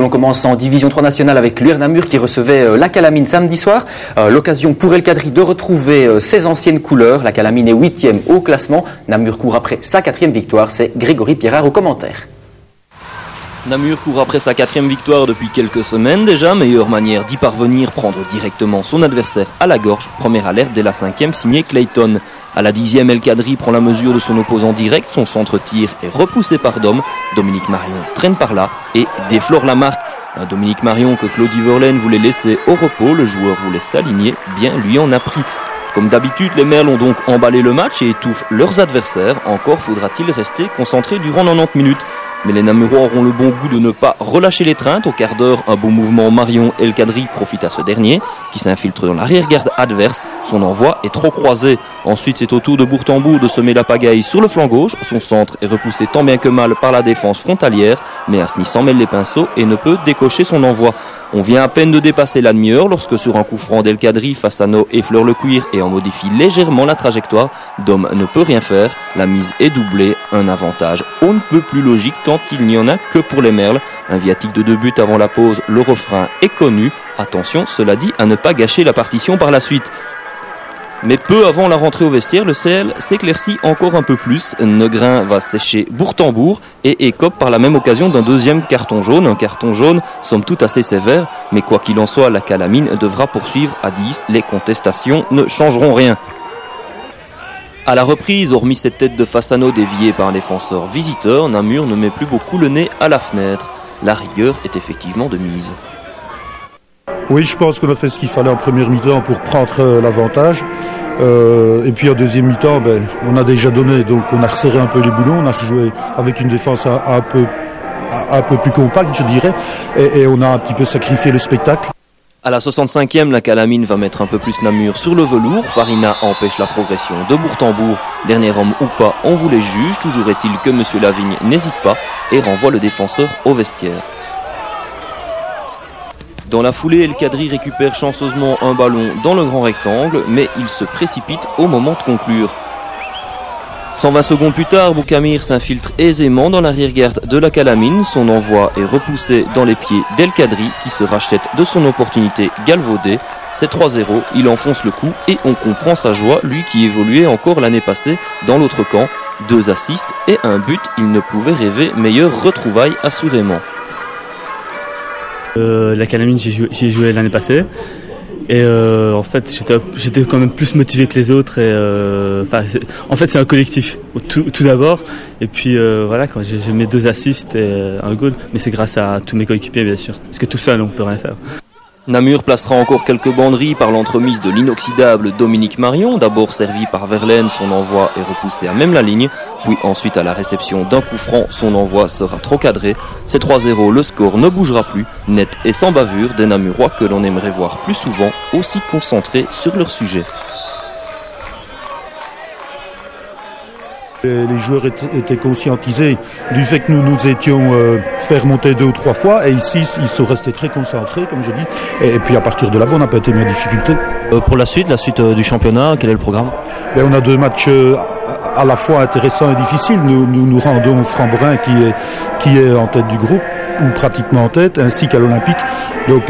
on commence en division 3 nationale avec l'UR Namur qui recevait la Calamine samedi soir. L'occasion pour El Kadri de retrouver ses anciennes couleurs. La Calamine est 8e au classement. Namur court après sa 4e victoire. C'est Grégory Pierrard au commentaire. Namur court après sa 4e victoire depuis quelques semaines déjà. Meilleure manière d'y parvenir, prendre directement son adversaire à la gorge. Première alerte dès la 5e signée Clayton. À la 10e, El Kadri prend la mesure de son opposant direct. Son centre-tir est repoussé par Dom. Dominique Marion traîne par là et déflore la marque. Un Dominique Marion que Claudie Verlaine voulait laisser au repos. Le joueur voulait s'aligner, bien lui en a pris. Comme d'habitude, les Merles ont donc emballé le match et étouffent leurs adversaires. Encore faudra-t-il rester concentré durant 90 minutes. Mais les Namurois auront le bon goût de ne pas relâcher l'étreinte. Au quart d'heure, un beau mouvement Marion El Kadri profite à ce dernier, qui s'infiltre dans l'arrière-garde adverse. Son envoi est trop croisé. Ensuite, c'est au tour de Bourtambourg de semer la pagaille sur le flanc gauche. Son centre est repoussé tant bien que mal par la défense frontalière, mais Asni s'en mêle les pinceaux et ne peut décocher son envoi. On vient à peine de dépasser la demi-heure lorsque sur un coup franc d'El Kadri, Fassano effleure le cuir et en modifie légèrement la trajectoire. Dom ne peut rien faire. La mise est doublée. Un avantage on ne peut plus logique tant il n'y en a que pour les Merles. Un viatique de 2 buts avant la pause, le refrain est connu. Attention, cela dit, à ne pas gâcher la partition par la suite. Mais peu avant la rentrée au vestiaire, le CL s'éclaircit encore un peu plus. Negrin va sécher Bourtambourg et écope par la même occasion d'un deuxième carton jaune. Un carton jaune, somme toute assez sévère, mais quoi qu'il en soit, la Calamine devra poursuivre à 10. Les contestations ne changeront rien. À la reprise, hormis cette tête de Fassano déviée par un défenseur visiteur, Namur ne met plus beaucoup le nez à la fenêtre. La rigueur est effectivement de mise. Oui, je pense qu'on a fait ce qu'il fallait en première mi-temps pour prendre l'avantage. Et puis en deuxième mi-temps, on a déjà donné, donc on a resserré un peu les boulons, on a rejoué avec une défense un peu plus compacte, je dirais, et on a un petit peu sacrifié le spectacle. À la 65e, la Calamine va mettre un peu plus Namur sur le velours. Farina empêche la progression de Bourtambourg. Dernier homme ou pas, on vous les juge. Toujours est-il que M. Lavigne n'hésite pas et renvoie le défenseur au vestiaire. Dans la foulée, El Kadri récupère chanceusement un ballon dans le grand rectangle, mais il se précipite au moment de conclure. 120 secondes plus tard, Boukamir s'infiltre aisément dans l'arrière-garde de la Calamine. Son envoi est repoussé dans les pieds d'El Kadri qui se rachète de son opportunité galvaudée. C'est 3-0, il enfonce le coup et on comprend sa joie, lui qui évoluait encore l'année passée dans l'autre camp. 2 assists et un but, il ne pouvait rêver meilleure retrouvaille assurément. La Calamine, j'y ai joué l'année passée. Et en fait, j'étais quand même plus motivé que les autres. En fait, c'est un collectif, tout d'abord. Et puis voilà, quand j'ai mes 2 assists et un goal, mais c'est grâce à tous mes coéquipiers, bien sûr. Parce que tout seul, on peut rien faire. Namur placera encore quelques banderies par l'entremise de l'inoxydable Dominique Marion. D'abord servi par Verlaine, son envoi est repoussé à même la ligne. Puis ensuite à la réception d'un coup franc, son envoi sera trop cadré. C'est 3-0, le score ne bougera plus. Net et sans bavure, des Namurois que l'on aimerait voir plus souvent, aussi concentrés sur leur sujet. Les joueurs étaient conscientisés du fait que nous étions fait remonter 2 ou 3 fois et ici ils sont restés très concentrés comme je dis et puis à partir de là on n'a pas été mis en difficulté. Pour la suite du championnat, quel est le programme? On a 2 matchs à la fois intéressants et difficiles. Nous rendons Framborin qui est en tête du groupe ou pratiquement en tête ainsi qu'à l'Olympique, donc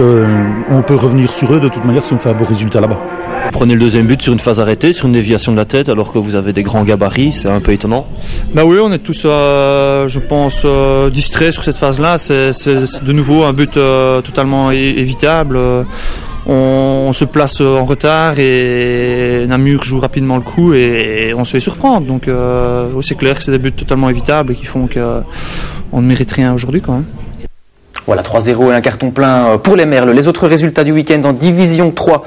on peut revenir sur eux de toute manière si on fait un beau résultat là-bas. Vous prenez le deuxième but sur une phase arrêtée, sur une déviation de la tête, alors que vous avez des grands gabarits, c'est un peu étonnant. Oui, on est tous, je pense, distraits sur cette phase-là. C'est de nouveau un but totalement évitable. On se place en retard et Namur joue rapidement le coup et on se fait surprendre. Donc c'est clair que c'est des buts totalement évitables et qui font qu'on ne mérite rien aujourd'hui quand même. Voilà, 3-0 et un carton plein pour les Merles. Les autres résultats du week-end en division 3,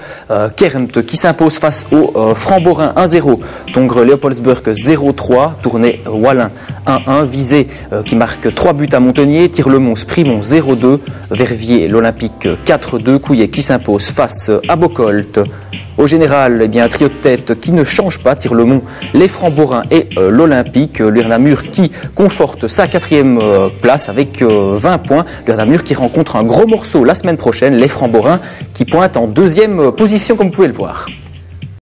Kermt qui s'impose face au Framborin 1-0, Tongres Léopoldsburg 0-3, Tournai Wallin 1-1, Visé qui marque 3 buts à Montenier, Tirlemont Primont 0-2, Verviers l'Olympique 4-2, Couillet qui s'impose face à Bocolt. Au général, un trio de tête qui ne change pas, Tirlemont, les Frambourins et l'Olympique. L'UR Namur qui conforte sa 4e place avec 20 points. L'UR Namur qui rencontre un gros morceau la semaine prochaine, les Frambourins qui pointent en 2e position comme vous pouvez le voir.